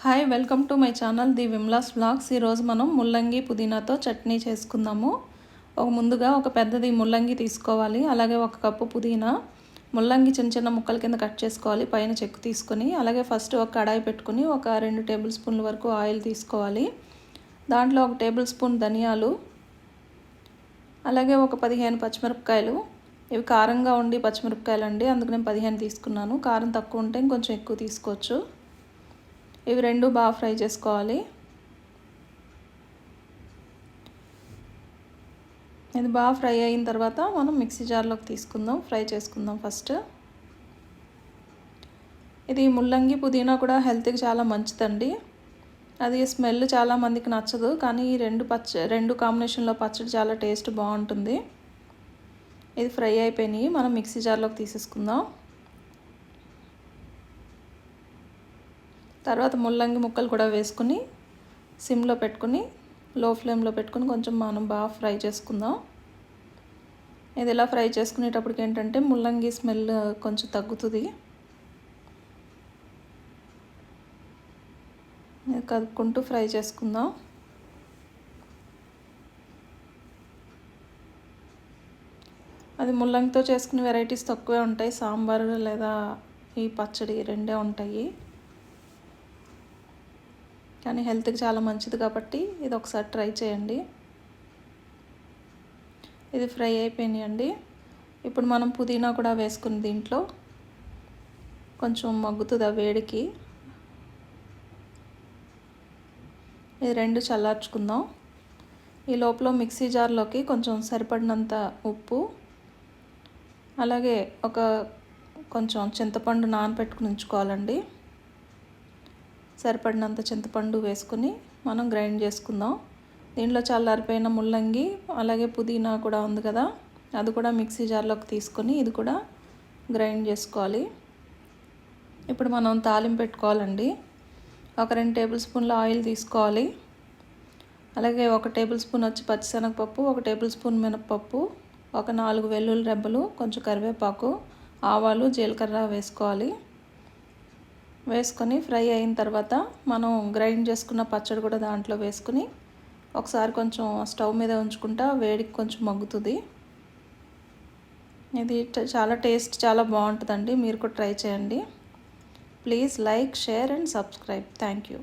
Hi, welcome to my channel the Vimla's vlogs. ఈరోజు మనం ముల్లంగి పుదీనాతో చట్నీ చేసుకుందాము. ముందుగా ఒక పెద్దది ముల్లంగి తీసుకోవాలి. అలాగే 1 కప్పు పుదీనా. ముల్లంగి చిన్న చిన్న ముక్కల కింద కట్ చేసుకోవాలి, పైన చెక్కు తీసుకొని. అలాగే ఫస్ట్ ఒక కడాయి పెట్టుకుని ఒక 2 టేబుల్ స్పూన్ల వరకు ఆయిల్ తీసుకోవాలి. దాంట్లో 1 టేబుల్ స్పూన్ ధనియాలు, అలాగే ఒక 15 పచ్చిమిరపకాయలు. ఇవి కారంగా ఉండి పచ్చిమిరపకాయలు అండి, అందుకు నేను 15 తీసుకున్నాను. కారం తక్కువ ఉంటే ఇంకొంచెం ఎక్కువ తీసుకోవచ్చు. ఇవి రెండు బాగా ఫ్రై చేసుకోవాలి. ఇది బాగా ఫ్రై అయిన తర్వాత మనం మిక్సీ జార్లోకి తీసుకుందాం, ఫ్రై చేసుకుందాం ఫస్ట్. ఇది ముల్లంగి పుదీనా కూడా హెల్త్కి చాలా మంచిదండి. అది స్మెల్ చాలా మందికి నచ్చదు, కానీ ఈ రెండు కాంబినేషన్లో పచ్చడి చాలా టేస్ట్ బాగుంటుంది. ఇది ఫ్రై అయిపోయినాయి, మనం మిక్సీ జార్లోకి తీసేసుకుందాం. తర్వాత ముల్లంగి ముక్కలు కూడా వేసుకుని సిమ్లో పెట్టుకుని లో ఫ్లేమ్లో పెట్టుకుని కొంచెం మనం బాగా ఫ్రై చేసుకుందాం. ఇది ఇలా ఫ్రై చేసుకునేటప్పటికి ఏంటంటే ముల్లంగి స్మెల్ కొంచెం తగ్గుతుంది. కలుపుకుంటూ ఫ్రై చేసుకుందాం. అది ముల్లంగితో చేసుకునే వెరైటీస్ తక్కువే ఉంటాయి. సాంబార్ లేదా ఈ పచ్చడి రెండే ఉంటాయి, కానీ హెల్త్కి చాలా మంచిది కాబట్టి ఇది ఒకసారి ట్రై చేయండి. ఇది ఫ్రై అయిపోయినాయండి. ఇప్పుడు మనం పుదీనా కూడా వేసుకుని దీంట్లో కొంచెం మగ్గుతుంది ఆ వేడికి. ఇది రెండు చల్లార్చుకుందాం. ఈ లోపల మిక్సీ జార్లోకి కొంచెం సరిపడినంత ఉప్పు, అలాగే కొంచెం చింతపండు నానబెట్టుకుని ఉంచుకోవాలండి. సరిపడినంత చింతపండు వేసుకుని మనం గ్రైండ్ చేసుకుందాం. దీంట్లో చల్లారిపోయిన ముల్లంగి అలాగే పుదీనా కూడా ఉంది కదా, అది కూడా మిక్సీ జార్లోకి తీసుకొని ఇది కూడా గ్రైండ్ చేసుకోవాలి. ఇప్పుడు మనం తాలింపు పెట్టుకోవాలండి. ఒక 2 టేబుల్ స్పూన్ల ఆయిల్ తీసుకోవాలి. అలాగే 1 టేబుల్ స్పూన్ వచ్చి పచ్చిశనగపప్పు, 1 టేబుల్ స్పూన్ మినపప్పు, ఒక 4 వెల్లుల్లి రెబ్బలు, కొంచెం కరివేపాకు, ఆవాలు, జీలకర్ర వేసుకోవాలి. వేసుకొని ఫ్రై అయిన తర్వాత మనం గ్రైండ్ చేసుకున్న పచ్చడి కూడా దాంట్లో వేసుకుని ఒకసారి కొంచెం స్టవ్ మీద ఉంచుకుంటా వేడికి కొంచెం మగ్గుతుంది. ఇది చాలా టేస్ట్ చాలా బాగుంటుందండి. మీరు కూడా ట్రై చేయండి. Please like, share and subscribe. Thank you.